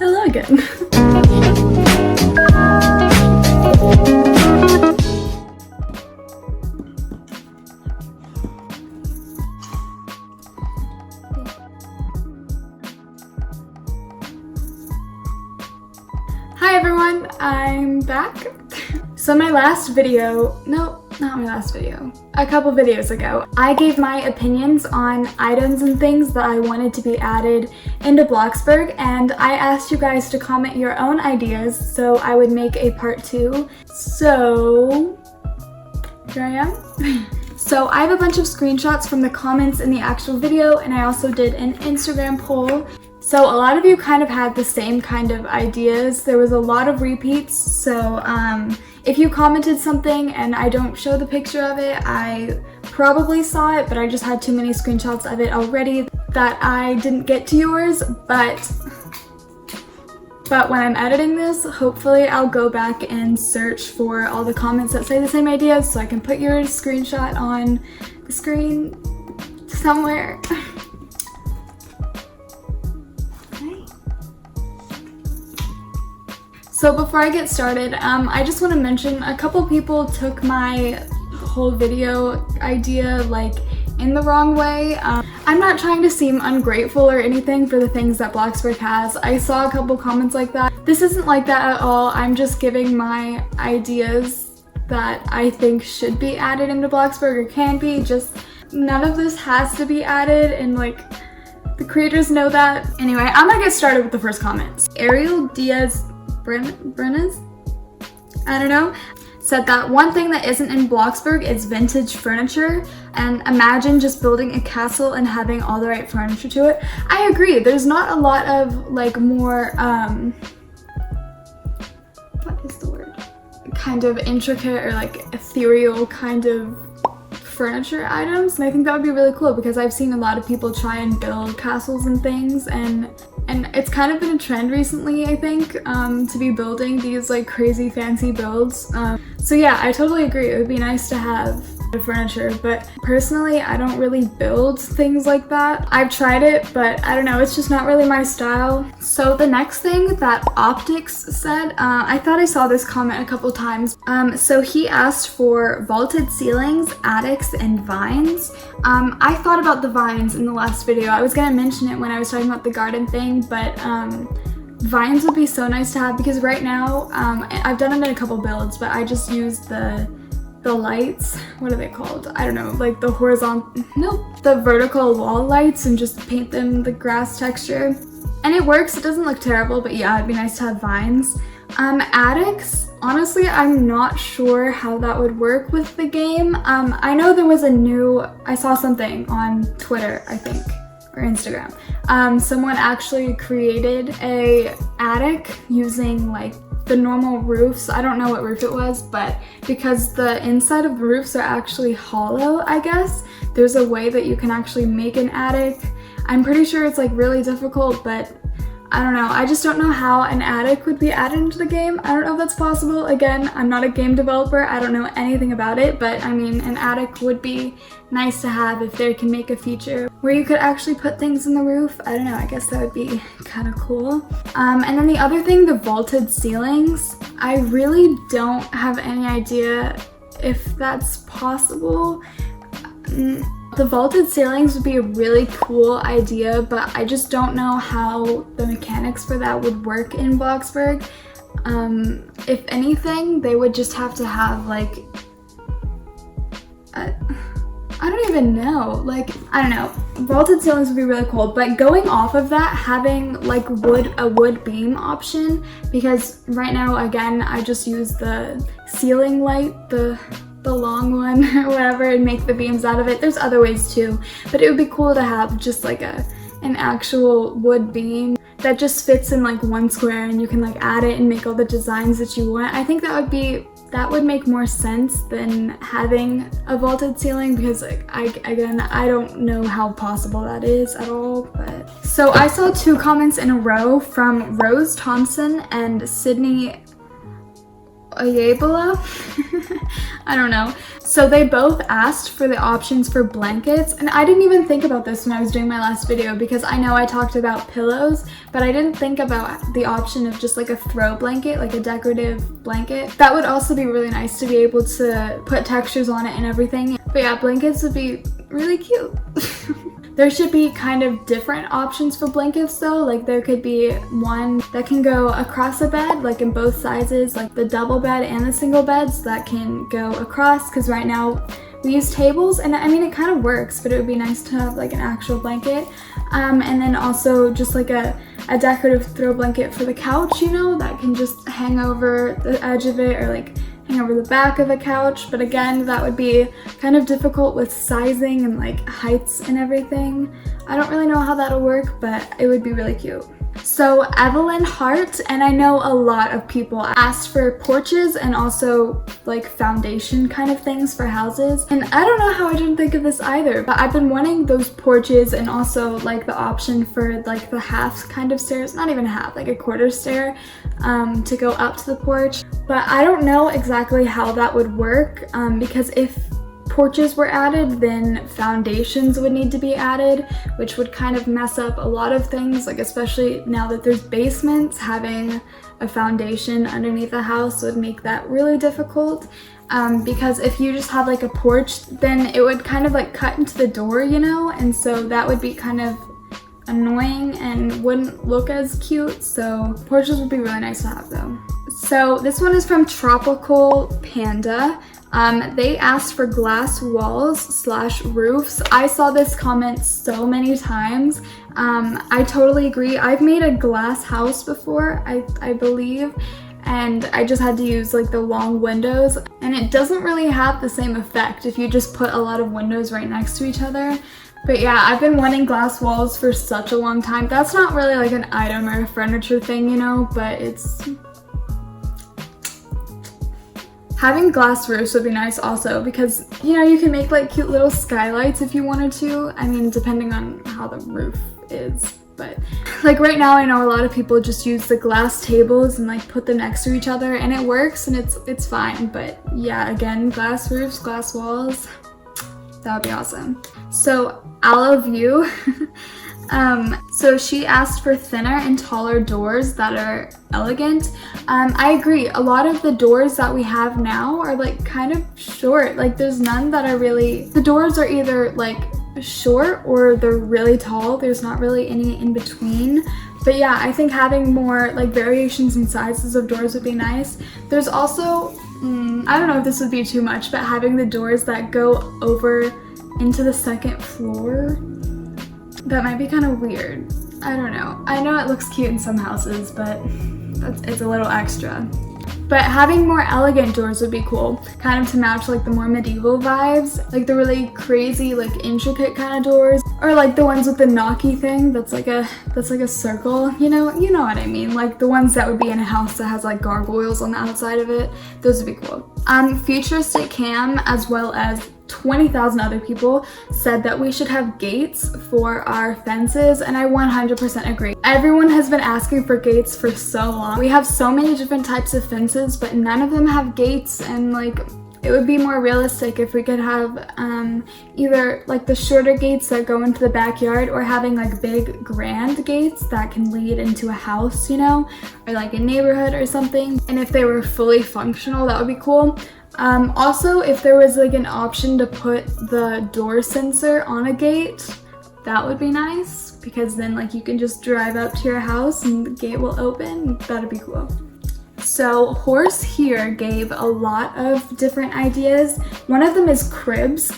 Hello again. Hi everyone, I'm back. So my last video, no, not my last video, a couple videos ago, I gave my opinions on items and things that I wanted to be added into Bloxburg, and I asked you guys to comment your own ideas so I would make a part 2. So here I am. So I have a bunch of screenshots from the comments in the actual video, and I also did an Instagram poll. So a lot of you kind of had the same kind of ideas. There was a lot of repeats, so if you commented something and I don't show the picture of it, I probably saw it, but I just had too many screenshots of it already that I didn't get to yours. But when I'm editing this, hopefully I'll go back and search for all the comments that say the same ideas so I can put your screenshot on the screen somewhere. So before I get started, I just want to mention a couple people took my whole video idea like in the wrong way. I'm not trying to seem ungrateful or anything for the things that Bloxburg has. I saw a couple comments like that. This isn't like that at all. I'm just giving my ideas that I think should be added into Bloxburg or can be. Just none of this has to be added, and like the creators know that. Anyway, I'm gonna get started with the first comments. Ariel Diaz Brenes, I don't know, said that one thing that isn't in Bloxburg is vintage furniture, and imagine just building a castle and having all the right furniture to it. I agree, there's not a lot of like more, what is the word? Kind of intricate or like ethereal kind of furniture items, and I think that would be really cool because I've seen a lot of people try and build castles and things, and it's kind of been a trend recently, I think, to be building these like crazy fancy builds. So yeah, I totally agree. It would be nice to have furniture, but personally I don't really build things like that. I've tried it, but I don't know, it's just not really my style. So the next thing that Optics said, I thought I saw this comment a couple times. So he asked for vaulted ceilings, attics, and vines. I thought about the vines in the last video. I was gonna mention it when I was talking about the garden thing, but vines would be so nice to have because right now, I've done it in a couple builds, but I just used the lights, what are they called? I don't know, like the the vertical wall lights, and just paint them the grass texture. And it works, it doesn't look terrible, but yeah, it'd be nice to have vines. Attics, honestly, I'm not sure how that would work with the game. I know there was I saw something on Twitter, I think, or Instagram. Someone actually created a attic using like the normal roofs. I don't know what roof it was, but because the inside of the roofs are actually hollow, I guess, there's a way that you can actually make an attic. I'm pretty sure it's like really difficult, but I don't know. I just don't know how an attic would be added into the game. I don't know if that's possible. Again, I'm not a game developer. I don't know anything about it, but I mean, an attic would be nice to have if they can make a feature where you could actually put things in the roof. I don't know, I guess that would be kind of cool. And then the other thing, the vaulted ceilings, I really don't have any idea if that's possible. The vaulted ceilings would be a really cool idea, but I just don't know how the mechanics for that would work in Bloxburg. If anything, they would just have to have like, I don't even know, like, I don't know. Vaulted ceilings would be really cool, but going off of that, having like a wood beam option, because right now, again, I just use the ceiling light, the long one or whatever, and make the beams out of it. There's other ways too, but it would be cool to have just like an actual wood beam that just fits in like one square, and you can like add it and make all the designs that you want. I think that would make more sense than having a vaulted ceiling, because like again, I don't know how possible that is at all. But so I saw 2 comments in a row from Rose Thompson and Sydney Oyebola. I don't know. So they both asked for the options for blankets, and I didn't even think about this when I was doing my last video because I know I talked about pillows, but I didn't think about the option of just like a throw blanket, like a decorative blanket. That would also be really nice to be able to put textures on it and everything. But yeah, blankets would be really cute. There should be kind of different options for blankets though. Like there could be one that can go across the bed, like in both sizes, like the double bed and the single beds that can go across, because right now we use tables, and I mean it kind of works, but it would be nice to have like an actual blanket. And then also just like a decorative throw blanket for the couch, you know, that can just hang over the edge of it or like hang over the back of a couch. But again, that would be kind of difficult with sizing and like heights and everything. I don't really know how that'll work, but it would be really cute. So Evelyn Hart, and I know a lot of people asked for porches and also like foundation kind of things for houses, and I don't know how I didn't think of this either, but I've been wanting those porches and also like the option for like the half kind of stairs, not even half, like a quarter stair to go up to the porch. But I don't know exactly how that would work because if porches were added, then foundations would need to be added, which would kind of mess up a lot of things, like especially now that there's basements, having a foundation underneath the house would make that really difficult. Because if you just have like a porch, then it would kind of like cut into the door, you know, and so that would be kind of annoying and wouldn't look as cute. So porches would be really nice to have though. So this one is from Tropical Panda. They asked for glass walls / roofs. I saw this comment so many times. I totally agree. I've made a glass house before, I believe, and I just had to use like the long windows, and it doesn't really have the same effect if you just put a lot of windows right next to each other. But yeah, I've been wanting glass walls for such a long time. That's not really like an item or a furniture thing, you know, but it's... Having glass roofs would be nice also because, you know, you can make like cute little skylights if you wanted to. I mean, depending on how the roof is. But like right now I know a lot of people just use the glass tables and like put them next to each other, and it works and it's fine. But yeah, again, glass roofs, glass walls, that would be awesome. So Aloe View, so she asked for thinner and taller doors that are elegant. I agree. A lot of the doors that we have now are like kind of short. Like there's none that are really, the doors are either like short or they're really tall. There's not really any in between. But yeah, I think having more like variations in sizes of doors would be nice. There's also, I don't know if this would be too much, but having the doors that go over into the second floor, that might be kind of weird. I don't know. I know it looks cute in some houses, but it's a little extra. But having more elegant doors would be cool, kind of to match like the more medieval vibes, like the really crazy, like intricate kind of doors, or like the ones with the knocky thing that's like a circle. You know what I mean? Like the ones that would be in a house that has like gargoyles on the outside of it. Those would be cool. Futuristic Cam, as well as 20,000 other people, said that we should have gates for our fences, and I 100% agree. Everyone has been asking for gates for so long. We have so many different types of fences, but none of them have gates, and like it would be more realistic if we could have either like the shorter gates that go into the backyard, or having like big grand gates that can lead into a house, you know, or like a neighborhood or something. And if they were fully functional, that would be cool. Also, if there was like an option to put the door sensor on a gate, that would be nice, because then like you can just drive up to your house and the gate will open. That'd be cool. So Horse here gave a lot of different ideas. One of them is cribs.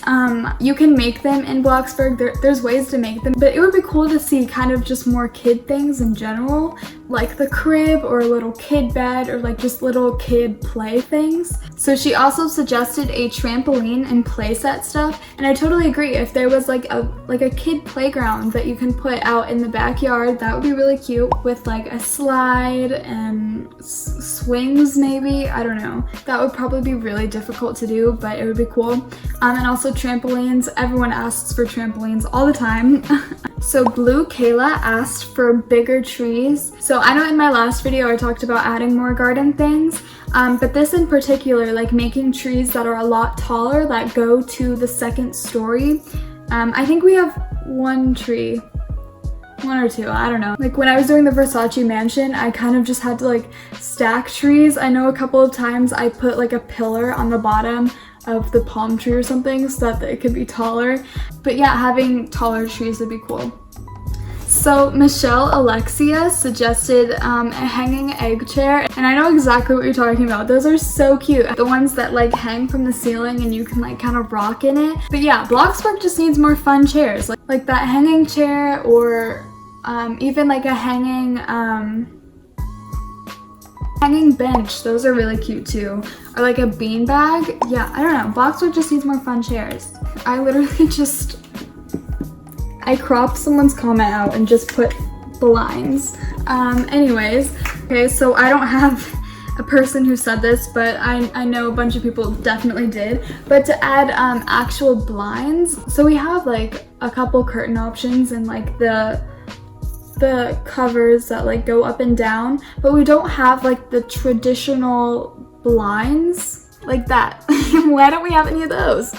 You can make them in Bloxburg. There's ways to make them, but it would be cool to see kind of just more kid things in general, like the crib or a little kid bed, or like just little kid play things. So she also suggested a trampoline and playset stuff, and I totally agree. If there was like a kid playground that you can put out in the backyard, that would be really cute, with like a slide and swings maybe. I don't know. That would probably be really difficult to do, but it would be cool. And also trampolines. Everyone asks for trampolines all the time. So Blue Kayla asked for bigger trees. So So I know in my last video I talked about adding more garden things, but this in particular, like making trees that are a lot taller that go to the second story. I think we have one tree, one or two, I don't know. Like when I was doing the Versace mansion, I kind of just had to like stack trees. I know a couple of times I put like a pillar on the bottom of the palm tree or something so that it could be taller. But yeah, having taller trees would be cool. So Michelle Alexia suggested a hanging egg chair, and I know exactly what you're talking about. Those are so cute. The ones that like hang from the ceiling and you can like kind of rock in it. But yeah, Bloxburg just needs more fun chairs. Like that hanging chair, or even like a hanging bench. Those are really cute too. Or like a bean bag. Yeah, I don't know. Bloxburg just needs more fun chairs. I literally just, I cropped someone's comment out and just put blinds. Anyways, okay, so I don't have a person who said this, but I know a bunch of people definitely did. But to add actual blinds, so we have like a couple curtain options and like the covers that like go up and down, but we don't have like the traditional blinds like that. Why don't we have any of those?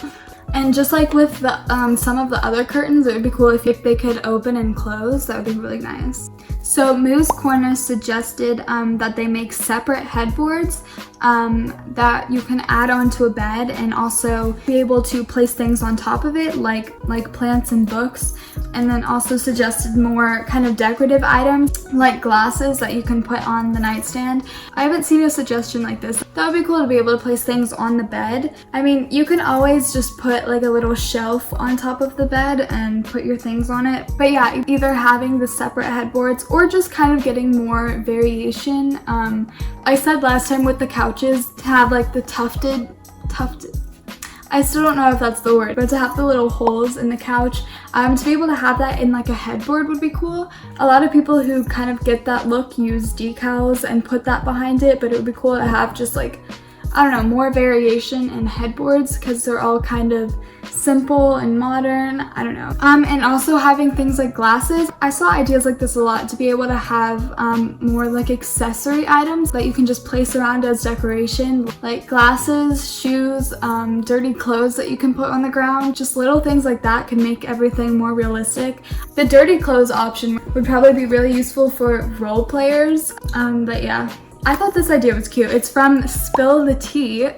And just like with the some of the other curtains, it would be cool if they could open and close. That would be really nice. So Moo's Corner suggested that they make separate headboards that you can add onto a bed and also be able to place things on top of it, like plants and books. And then also suggested more kind of decorative items like glasses that you can put on the nightstand. I haven't seen a suggestion like this. That would be cool to be able to place things on the bed. I mean, you can always just put like a little shelf on top of the bed and put your things on it. But yeah, either having the separate headboards or just kind of getting more variation. I said last time with the couches to have like the tufted, I still don't know if that's the word, but to have the little holes in the couch, to be able to have that in like a headboard would be cool. A lot of people who kind of get that look use decals and put that behind it, but it would be cool to have just like, I don't know, more variation in headboards because they're all kind of simple and modern. I don't know. And also having things like glasses. I saw ideas like this a lot, to be able to have more like accessory items that you can just place around as decoration, like glasses, shoes, dirty clothes that you can put on the ground. Just little things like that can make everything more realistic. The dirty clothes option would probably be really useful for role players. But yeah. I thought this idea was cute. It's from Spill the Tea.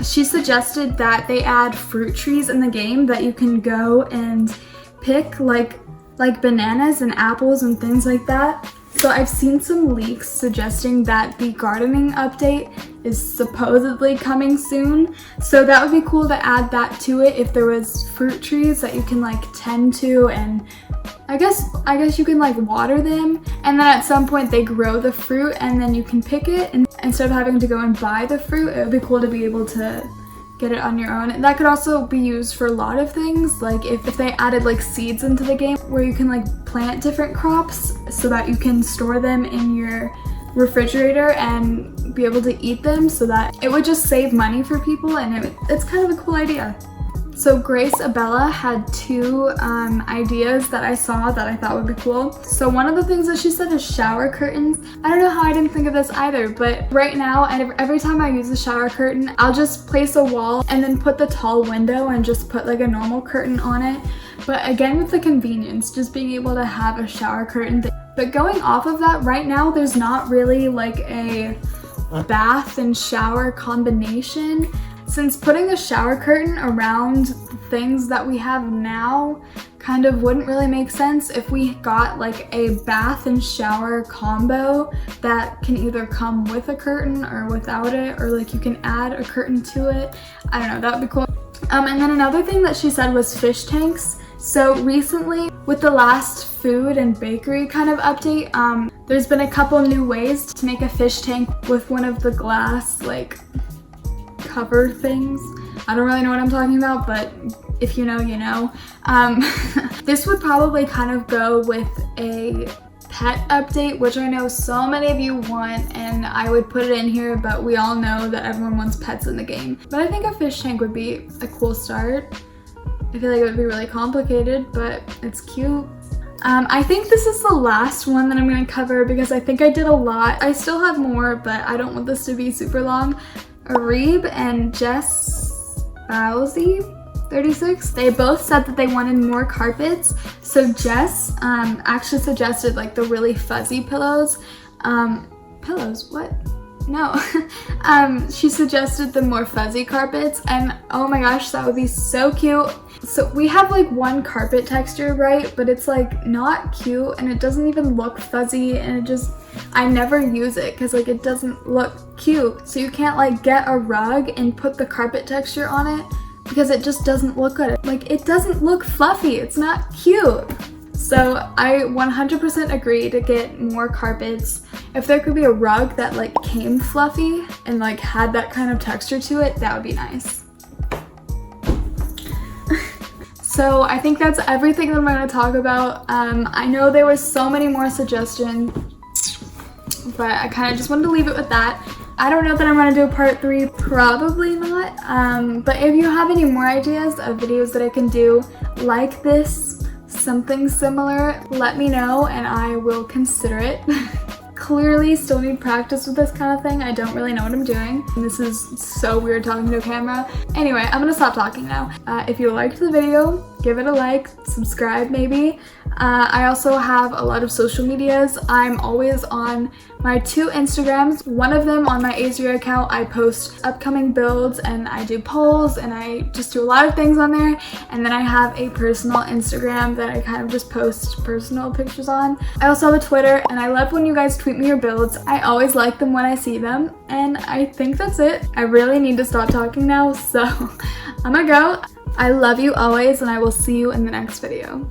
She suggested that they add fruit trees in the game that you can go and pick, like bananas and apples and things like that. So I've seen some leaks suggesting that the gardening update is supposedly coming soon. So that would be cool to add that to it if there was fruit trees that you can like tend to, and I guess you can like water them, and then at some point they grow the fruit and then you can pick it, and instead of having to go and buy the fruit, it would be cool to be able to get it on your own. And that could also be used for a lot of things, like if they added like seeds into the game where you can like plant different crops so that you can store them in your refrigerator and be able to eat them, so that it would just save money for people, and it's kind of a cool idea. So Grace Abella had two ideas that I saw that I thought would be cool. So one of the things that she said is shower curtains. I don't know how I didn't think of this either, but right now, every time I use a shower curtain, I'll just place a wall and then put the tall window and just put like a normal curtain on it. But again, with the convenience, just being able to have a shower curtain. But going off of that, right now, there's not really like a bath and shower combination. Since putting a shower curtain around the things that we have now kind of wouldn't really make sense, if we got like a bath and shower combo that can either come with a curtain or without it, or like you can add a curtain to it. I don't know, that would be cool. And then another thing that she said was fish tanks. So recently, with the last food and bakery kind of update, there's been a couple new ways to make a fish tank with one of the glass like cover things. I don't really know what I'm talking about, but if you know, you know. This would probably kind of go with a pet update, which I know so many of you want, and I would put it in here, but we all know that everyone wants pets in the game. But I think a fish tank would be a cool start. I feel like it would be really complicated, but it's cute. I think this is the last one that I'm going to cover because I think I did a lot. I still have more, but I don't want this to be super long. Arib and Jess Bowsey 36, they both said that they wanted more carpets. So Jess actually suggested like the really fuzzy pillows. Pillows? What? No. She suggested the more fuzzy carpets, and oh my gosh, that would be so cute. So we have like one carpet texture, right? But it's like not cute and it doesn't even look fuzzy, and it just, I never use it because like it doesn't look cute. So you can't like get a rug and put the carpet texture on it because it just doesn't look good. Like it doesn't look fluffy, it's not cute. So I 100% agree to get more carpets. If there could be a rug that like came fluffy and like had that kind of texture to it, that would be nice. So I think that's everything that I'm going to talk about. I know there was so many more suggestions, but I kind of just wanted to leave it with that. I don't know that I'm going to do a part 3, probably not. But if you have any more ideas of videos that I can do like this, something similar, let me know and I will consider it. Clearly still need practice with this kind of thing. I don't really know what I'm doing. And this is so weird talking to a camera. Anyway, I'm gonna stop talking now. If you liked the video, give it a like, subscribe maybe. I also have a lot of social medias. I'm always on my 2 Instagrams. One of them, on my Ayzria account, I post upcoming builds and I do polls and I just do a lot of things on there. And then I have a personal Instagram that I kind of just post personal pictures on. I also have a Twitter, and I love when you guys tweet me your builds. I always like them when I see them, and I think that's it. I really need to stop talking now, so I'm gonna go. I love you always, and I will see you in the next video.